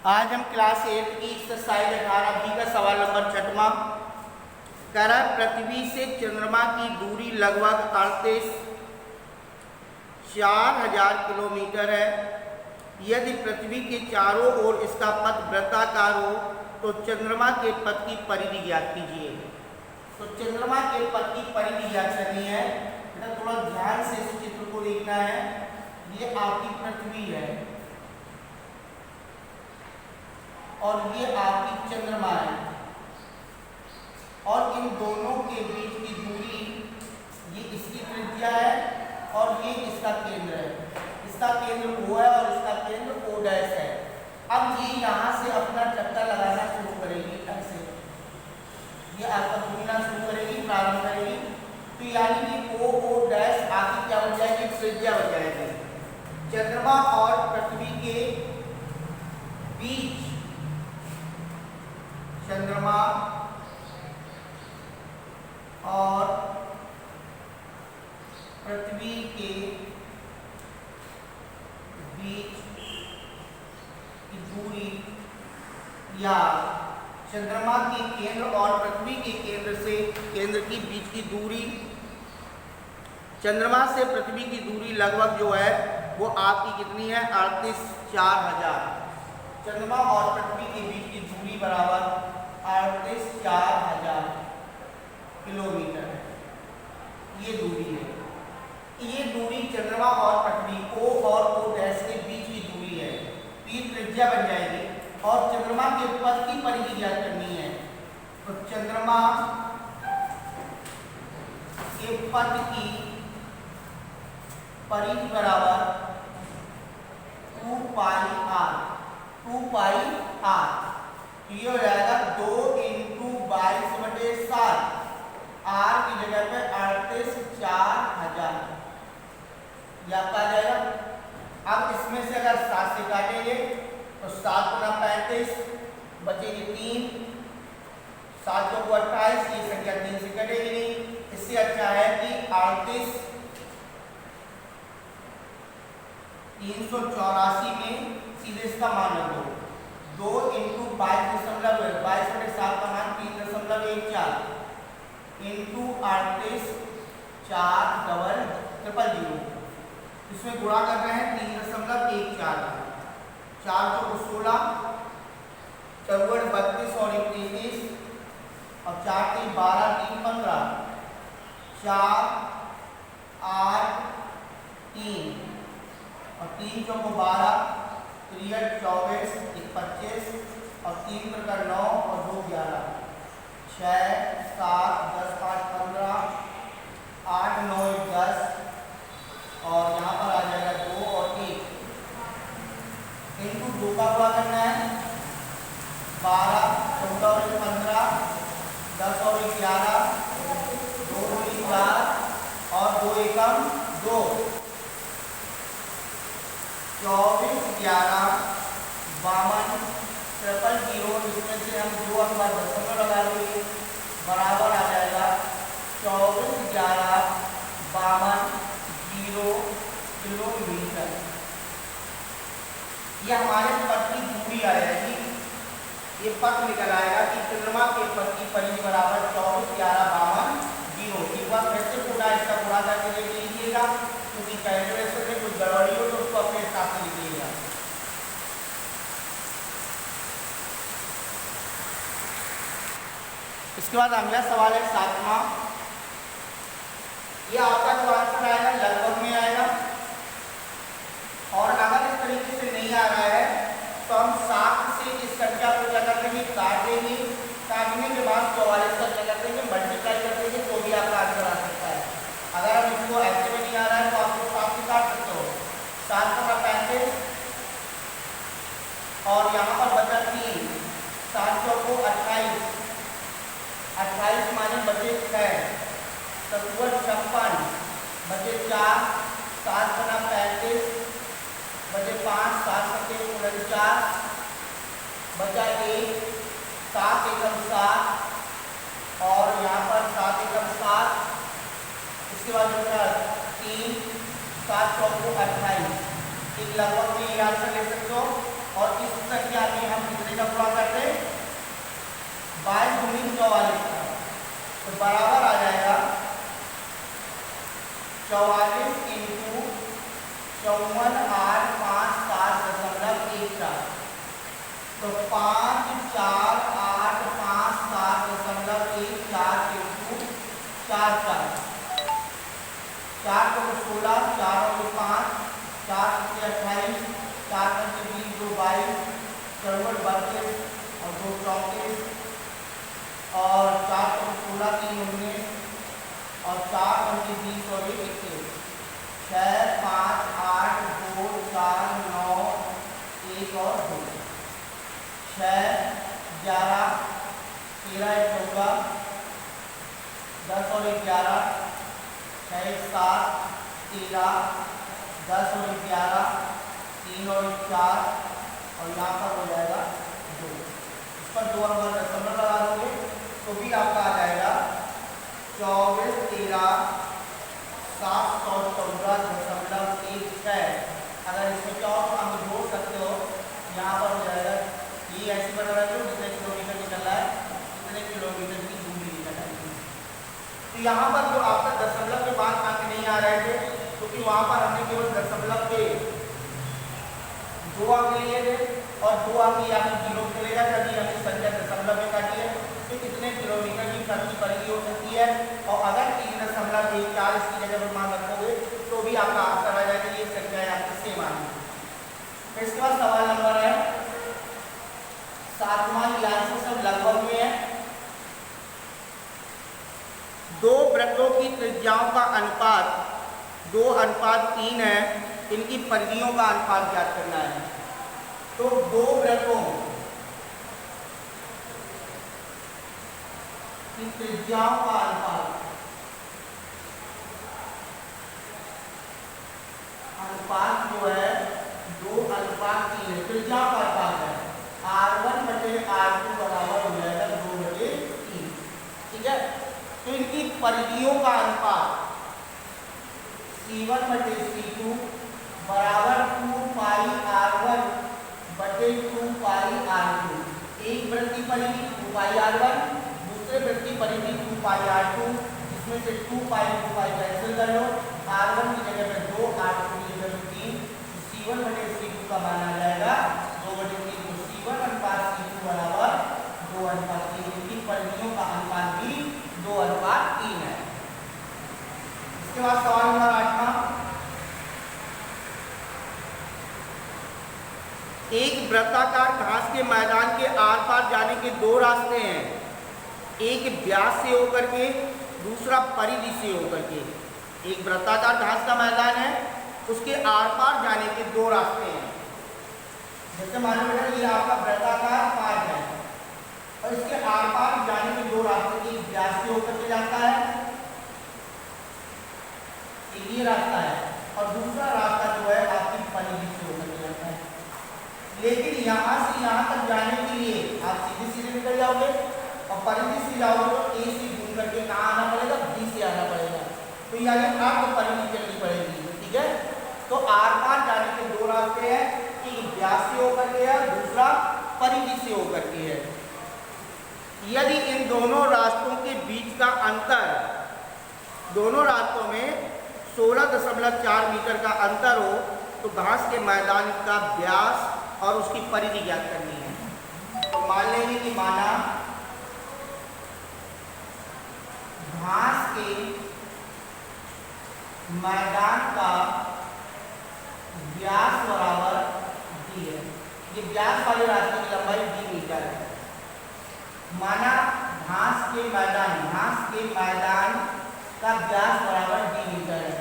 आज हम क्लास 8 की एक्सरसाइज 18 का सवाल नंबर 6वां करा। पृथ्वी से चंद्रमा की दूरी लगभग 4000 किलोमीटर है। यदि पृथ्वी के चारों ओर इसका पथ वृत्ताकार हो तो चंद्रमा के पथ की परिधि ज्ञात कीजिए। तो चंद्रमा के पथ की परिधि ज्ञात करनी है। बेटा थोड़ा ध्यान से इस चित्र को देखना है। ये आपकी पृथ्वी है और ये आपकी चंद्रमा है, और इन दोनों के बीच की दूरी, ये इसकी त्रिज्या है और ये इसका केंद्र है। इसका केंद्र O है और इसका केंद्र O डैश है। अब ये यहाँ से अपना चक्कर लगाना शुरू करेगी। ऐसे ये आपका घूमना शुरू करेगी, प्रारंभ करेगी। तो यानी कि O डैश आगे क्या बन जाएगी? त्रिज्या बन जाएगी। चंद्रमा और पृथ्वी के बीच, चंद्रमा और पृथ्वी के बीच की दूरी, या चंद्रमा के केंद्र और पृथ्वी के केंद्र से केंद्र की बीच की दूरी, चंद्रमा से पृथ्वी की दूरी लगभग जो है वो आपकी कितनी है? 38,4000। चंद्रमा और पृथ्वी के बीच की दूरी बराबर 38,4000 किलोमीटर है। ये दूरी है। ये दूरी चंद्रमा और पृथ्वी O और O डैश के बीच की दूरी है। तो ये त्रिज्या बन जाएगी। और चंद्रमा के पथ की परिधि ज्ञात करनी है। तो चंद्रमा के पथ की परिधि बराबर 2 पाई r। 2 पाई r। तो ये हो जाएगा 2 × 22/7। r की जगह पे 38,4000 या आ जाएगा। अब इसमें से अगर 7 से काटेंगे तो 7 × 35 बचेगी 3, 7 × 28, ये संख्या 3 से कटेगी नहीं। इससे अच्छा है कि 384 में सीधे इसका मान रख दो। 2 × 22/7 का मान 3.14 × 38,400। इसमें गुणा कर रहे हैं 3.14। 4 × 16, 54, 32 और 33, और 4 × 12, 3 15, 4 8 3, और 3 × 12, 3 × 24, 25, और 3 × 9 और 2 11, 6 7 10 5 15, 8 9 10, और यहाँ पर आ जाएगा 2 और 1। इनको 2 का गुणा करना है। 12 14 और 15, 10 और 11, 2 2 4, और 2 एकम 2, 24 11 52 000। इसमें से हम 2 अंक दशमलव लगा देंगे, बराबर आ जाएगा 24 11 52 0 किलोमीटर। ये हमारे पथ की दूरी आ जाएगी। ये पथ निकल आएगा कि चंद्रमा के पथ की परिधि बराबर 24 11 52 0। एक बार फिर से पूरा इसका पूरा करके देख लीजिएगा, क्योंकि कैलकुलेशन में कुछ गड़बड़ी हो तो उसको अपने हिसाब से लिखिएगा। इसके बाद अगला सवाल है 7वां। ये आपका जो आंसर आएगा लगभग में आएगा, और अगर इस तरीके से नहीं आ रहा है तो हम 7 से इस संख्या को क्या कर देंगे? काट देंगे। काटने के बाद 44 का क्या कर देंगे? मल्टीप्लाई कर देंगे, तो भी आपका आंसर आ सकता है। अगर हम इसको ऐसे में नहीं आ रहा है तो आप 7 से काट सकते हो। 7 × 35, और यहाँ पर बचा 3, 7 × 28, 28 माने बचे 6, 57 56 बचे 4, 7 × 35 बचे 5, 7 × 49 बचा 1, 7 एकम 7, और यहाँ पर 7 एकम 7। इसके बाद बचा 3, 7 × 28। एक लगभग में ये आंसर ले सकते हो। और इस संख्या में हम 44 इंटू 54,857.14, तो 54857.14 इंटू 4 4 को 16, 4 और 5, 4 से 28, 4 से 20, 2 22, 4 32 और 2 34 और 4 को 16, 3 19 और 4 20 और 21, 6 5 8 2 4 9 1 और 2, 6 11 13 14 10 और 11, 6 7 13 10 और 11 3 और 4 और यहाँ पर हो जाएगा 2। इस पर 2 नंबर दशमलव लगा दोगे तो भी आपका आ जाएगा 24 13 714.16। अगर इसमें क्या हो तो आप जोड़ सकते हो, यहाँ पर हो जाएगा ये ऐसे बना रहा है जितने किलोमीटर निकल रहा है कितने किलोमीटर की दूरी निकल रही है। तो यहाँ पर जो आपका दशमलव के बाद अंक नहीं आ रहे थे क्योंकि वहाँ पर हमने केवल दशमलव के 2 अंक लिए थे और 2 अंक यहाँ पे 0 चलेगा जब हमने संख्या दशमलव में काटी है तो कितने किलोमीटर की प्रति परिधि हो सकती है। और अगर 3.14 इसकी जगह पर मान रखोगे तो भी आपका आंसर आ जाएगा। ये संख्या आपकी सेम आएगी। इसके बाद सवाल नंबर है 7वां, ये आंसर सब लगभग में है। 2 वृत्तों की त्रिज्याओं का अनुपात 2:3 है, इनकी परिधियों का अनुपात ज्ञात करना है। तो 2 वृत्तों की त्रिज्याओं का अनुपात जो है 2:3 है, त्रिज्याओं का अनुपात है। R1/R2 बराबर हो जाएगा 2/3। ठीक है, तो इनकी परिधियों का अनुपात C1/C2 बराबर 2πR1/2πR2। एक वृत्त की परिधि 2πR1, दूसरे वृत्त की परिधि 2πR2, जिसमें से 2π कैंसिल कर लो, R1 की जगह पे 2, R2 की जगह पे 3, तो C1/C2 का मान आ जाएगा 2/3। तो C1/C2 बराबर 2:3। इनकी परिधियों का अनुपात भी 2:3 है। इसके बाद सवाल नंबर 8वां, एक वृत्ताकार घास के मैदान के आर पार जाने के 2 रास्ते हैं, एक व्यास से होकर के दूसरा परिधि से होकर के। एक वृत्ताकार घास का मैदान है, उसके आर पार जाने के 2 रास्ते हैं। जैसे मान लो ये आपका वृत्ताकार पार है और इसके आर पार जाने के 2 रास्ते, एक व्यास से होकर के जाता है, ये रास्ता है, और दूसरा रास्ता जो है आपकी परिधि से होकर के जाता है। लेकिन यहाँ से यहाँ तक जाने के लिए आप सीधे सीधे निकल जाओगे और परिधि से जाओगे तो ए से घूम करके कहाँ आना पड़ेगा, बी से आना पड़ेगा। तो यानी आपको परिधि चलनी पड़ेगी। ठीक है, तो आर पार जाने के 2 रास्ते हैं, एक व्यास से होकर के है, दूसरा परिधि से होकर के है। यदि इन दोनों रास्तों के बीच का अंतर, दोनों रास्तों में 16.4 मीटर का अंतर हो तो घास के मैदान का व्यास और उसकी परिधि ज्ञात करनी है। तो मान लेंगे कि माना घास के मैदान का व्यास बराबर d है। ये व्यास वाले रास्ते की लंबाई d मीटर है। माना घास के मैदान का व्यास बराबर d मीटर है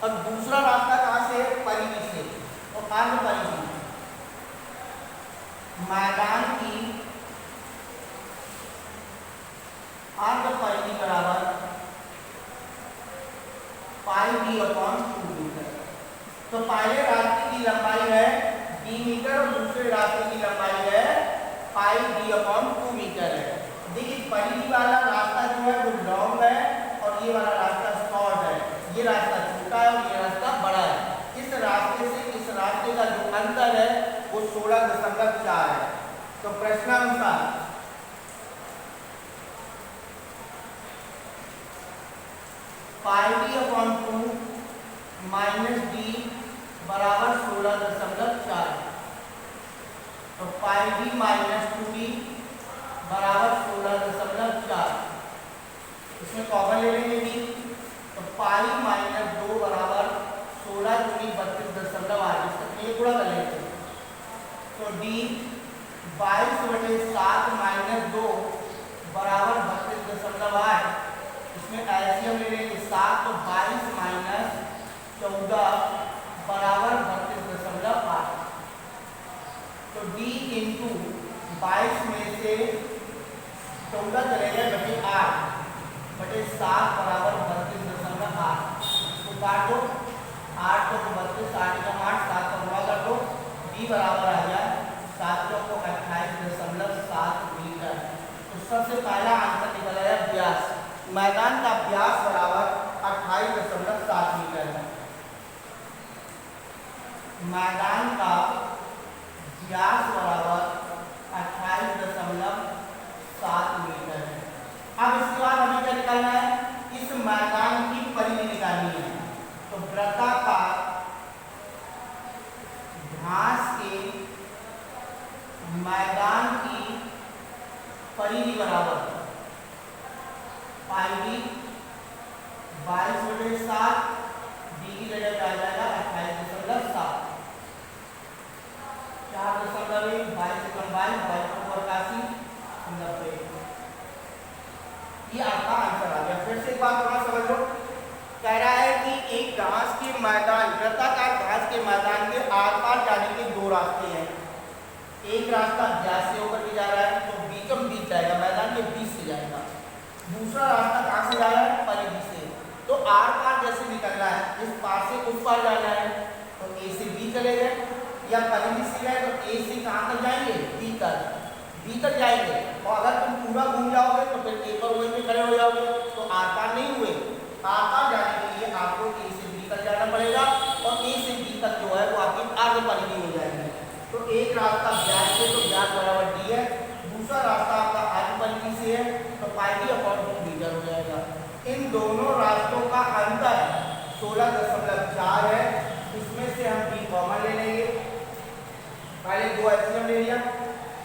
और दूसरा रास्ता कहाँ से है, परिधि से। और अर्ध परिधि मैदान की अर्ध परिधि बराबर πd/2 मीटर। तो पहले रास्ते की लंबाई है d मीटर और दूसरे रास्ते की लंबाई है πd/2 मीटर है। देखिए परिधि वाला रास्ता जो है वो लॉन्ग है और ये वाला रास्ता शॉर्ट है। ये रास्ता छोटा है और ये रास्ता बड़ा है। इस रास्ते से इस रास्ते का जो अंतर है वो 16.4 है। तो प्रश्नानुसार πd/2 माइनस डी बराबर 16.4। तो पाई डी माइनस 2d बराबर 16.4। इसमें कॉमन ले लेंगे डी, तो पाई माइनस 2 बराबर 16 दूनी 32.8। इसका ये गुणा कर लेंगे, तो डी 22/7 माइनस 2 बराबर 32.8। इसमें एलसीएम ले लेंगे 7, तो 22 माइनस 14 बराबर 32.8। तो d इंटू 22 में से 14 चले गए बटे 8 बटे 7 बराबर 32.8। इसको काट दो, 8 को 32, 8 का 8, 7 का गुणा कर दो, d बराबर आ जाए 7 को 28.7 मीटर। तो सबसे पहला आंसर निकल आया व्यास। मैदान का व्यास बराबर 28.7 मीटर है। मैदान का व्यास बराबर 28.7 मीटर है। अब इसके बाद हमें क्या निकालना है, इस मैदान की परिधि निकालनी है। तो वृत्ताकार घास के मैदान की परिधि बराबर पाई डी 22/7, डी की जगह पे आ जाएगा 28.7। 4.1, 22 कम 22 90। ये आपका आंसर आ गया। फिर से एक बात थोड़ा समझ लो, कह रहा है कि एक घास के मैदान, वृत्ताकार घास के मैदान के आर पार जाने के दो रास्ते हैं। एक रास्ता व्यास से होकर के जा रहा है, तो बीचम बीच जाएगा, मैदान के बीच से जाएगा। दूसरा रास्ता कहाँ से जा रहा है, परिधि से। तो आर पार जैसे निकलना है, इस पार से उस पार जाना है, तो ए से बी चले गए, या परिधि से गए तो ए से कहाँ तक जाएंगे, बी तक जाएंगे। और अगर तुम पूरा घूम जाओगे तो फिर ए पर वहीं पे खड़े हो जाओगे, तो आर पार नहीं हुए। आर पार जाने के लिए आपको ए से बी तक जाना पड़ेगा, और ए से बी तक जो है वो आपकी आगे परिधि हो जाएगी। तो एक रास्ता व्यास से, तो व्यास बराबर डी है। दूसरा रास्ता आपका आगे परिधि से है, तो पाई डी अपॉन 2 मीटर हो जाएगा। इन दोनों रास्तों का अंतर 16.4 है। इसमें से हम बी कॉमन ले लेंगे, पहले 2 एलसीएम ले लिया,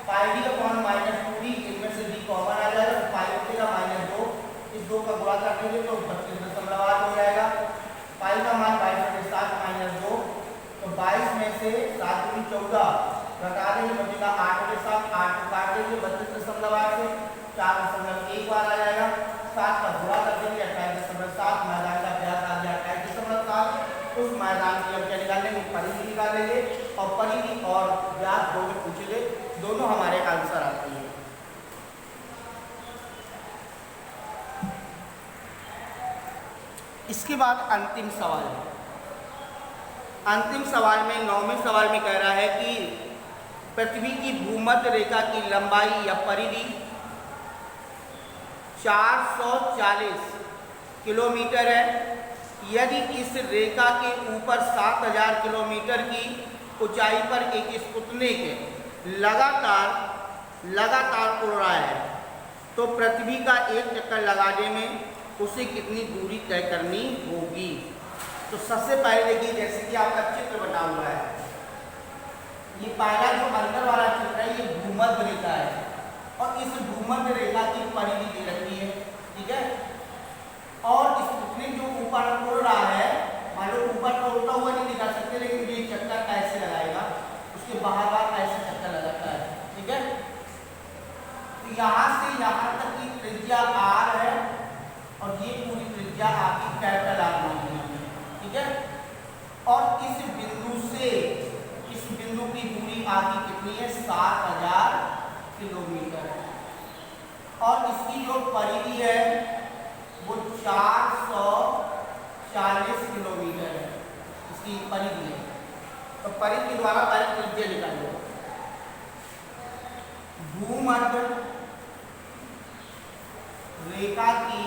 पाई डी अपॉन माइनस 2d, इनमें से डी कॉमन आ जाएगा, तो पाई बचेगा -2, इस 2 का गुणा कर देंगे तो 32.8 हो जाएगा। पाई का मान 22/7 -2, तो 22 में से 7 दूनी 14 घटा देंगे, बचेगा 8/7, 8 को काट देंगे 32.8 से, 4.1 बार आ जाएगा, 7 का गुणा कर देंगे 28.7। मैदान का व्यास आ गया 28.7। उस मैदान की अब क्या निकाल लेंगे, परिधि निकाल लेंगे, और परिधि और व्यास दो में पूछेंगे, दोनों हमारे आंसर आते हैं। इसके बाद अंतिम सवाल है। अंतिम सवाल में 9वें सवाल में कह रहा है कि पृथ्वी की भूमध्य रेखा की लंबाई या परिधि 440 किलोमीटर है। यदि इस रेखा के ऊपर 7000 किलोमीटर की ऊंचाई पर एक स्पुतनिक लगातार उड़ रहा है, तो पृथ्वी का एक चक्कर लगाने में उसे कितनी दूरी तय करनी होगी। तो सबसे पहले देखिए, जैसे कि आपका चित्र बना हुआ है, ये पहला जो अंदर वाला चित्र है ये भूमध्य रेखा है, और इस भूमध्य रेखा की परिधि दे रखी है, ठीक है। और स्पुतनिक जो ऊपर उड़ रहा है, मान लो ऊपर तो उड़ता हुआ नहीं दिखा सकते, लेकिन ये चक्कर ऐसे लगाएगा, उसके बाहर ऐसे चक्कर लगाता है, ठीक है। तो यहाँ से यहाँ तक की त्रिज्या r है, और ये पूरी त्रिज्या आपकी कैपिटल R मानी है, ठीक है। और इस बिंदु से इस बिंदु की दूरी आपकी कितनी है, 7000 किलोमीटर है। और इसकी जो परिधि है वो 440 किलोमीटर है, इसकी परिधि है। तो परिधि के द्वारा पहले त्रिज्या निकालिए। भूमध्य रेखा की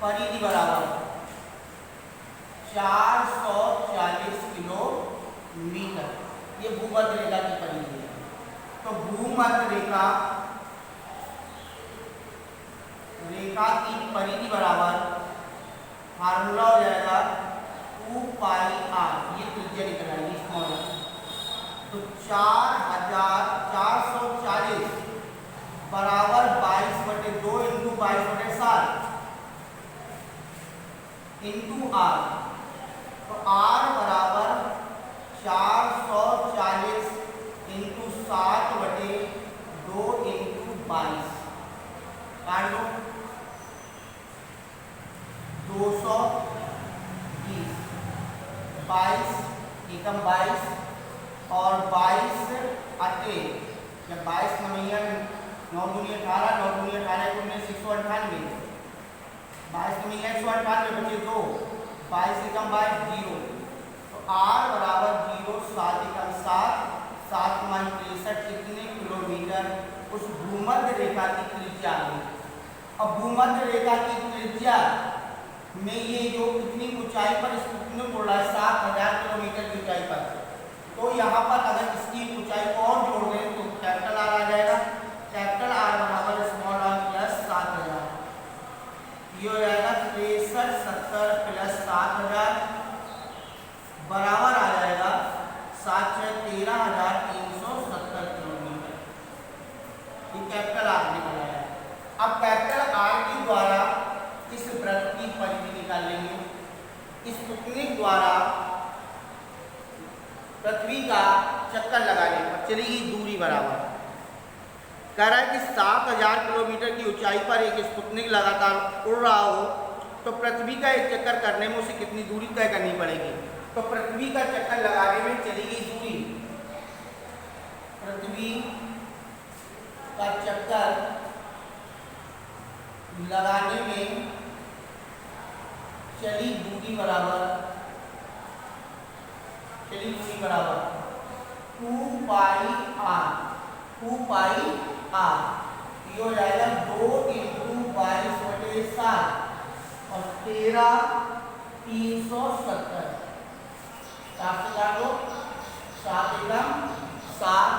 परिधि बराबर 440 किलोमीटर, ये भूमध्य रेखा की परिधि है। तो भूमध्य रेखा की परिधि बराबर फार्मूला हो जाएगा 2 पाई r, ये त्रिज्या निकल आएगी स्मॉल r। तो 4440 बराबर 22/2 इंटू 22/7 इंटू r। तो r बराबर 440 इंटू 7/2 इंटू 22, काट लो 220, 22 एकम 22 और 22 अटे या 22 नमैया 9 दूनी 18, 9 दूनी 18 19 198, 22 नमैया 198 बचे 2, 22 एकम 22 0। तो r बराबर 0, 7 एकम 7, 7 × 63 कितने किलोमीटर उस भूमध्य रेखा की त्रिज्या में। अब भूमध्य रेखा की त्रिज्या में ये जो कितनी ऊंचाई पर स्पुतनिक उड़ रहा है 7000 किलोमीटर की ऊंचाई पर, तो यहाँ पर अगर इसकी ऊंचाई को और जोड़ दें तो कैपिटल आर आ जाएगा। कैपिटल आर बराबर स्मॉल आर प्लस 7000, ये हो जाएगा 63 70 प्लस 7000 बराबर आ जाएगा 13,370 किलोमीटर। ये कैपिटल आर निकल आया। अब कैपिटल आर के द्वारा इस वृत्त की परिधि निकाल लेंगे। इस स्पुतनिक द्वारा पृथ्वी का चक्कर लगाने पर चलेगी दूरी बराबर, कह रहा है कि 7000 किलोमीटर की ऊंचाई पर एक स्पुतनिक लगातार उड़ रहा हो तो पृथ्वी का एक चक्कर करने में उसे कितनी दूरी तय करनी पड़ेगी। तो पृथ्वी का चक्कर लगाने में चलेगी दूरी, पृथ्वी का चक्कर लगाने में चली दूरी बराबर 2 पाई r, 2 पाई r, ये हो जाएगा 2 इंटू 22/7 और 13,370, 7 से काट लो 7 एकम 7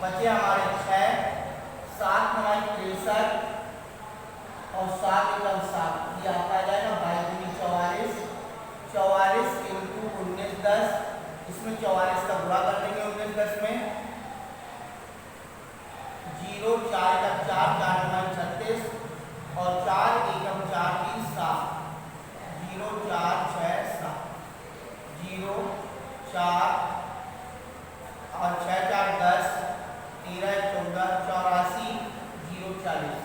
बचे हमारे 6, 7 × 63 और 7 एकम 7, ये आपका आ जाएगा 22×44, 44 इंटू 19 10, इसमें 44 का गुणा कर देंगे 19 10 में, 0 4 का 4 4 × 36 और 4 एकम 4 3 7, 0 4 6 7, 0 4 और 6 4 10, 13 14 84 0 40,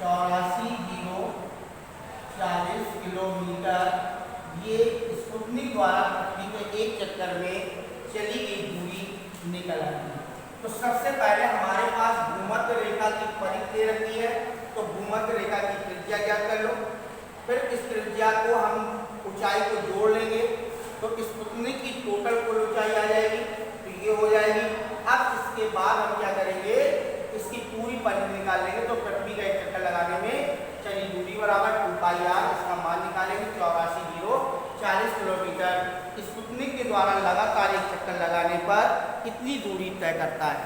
84 0 40 किलोमीटर ये स्पुतनिक द्वारा पृथ्वी के एक चक्कर में चली गई दूरी निकल आती है। तो सबसे पहले हमारे पास भूमध्य रेखा की परिधि दे रखी है, तो भूमध्य रेखा की त्रिज्या ज्ञात कर लो। फिर इस त्रिज्या को हम ऊंचाई को जोड़ लेंगे तो स्पुतनिक की टोटल कुल ऊंचाई आ जाएगी, तो ये हो जाएगी। अब इसके बाद हम क्या करेंगे, इसकी पूरी परिधि निकाल लेंगे। तो पृथ्वी का एक चक्कर लगाने में चली दूरी बराबर 2 पाई r, इसका मान निकालेंगे 84,040 किलोमीटर। स्पुतनिक के द्वारा लगातार एक चक्कर लगाने पर कितनी दूरी तय करता है।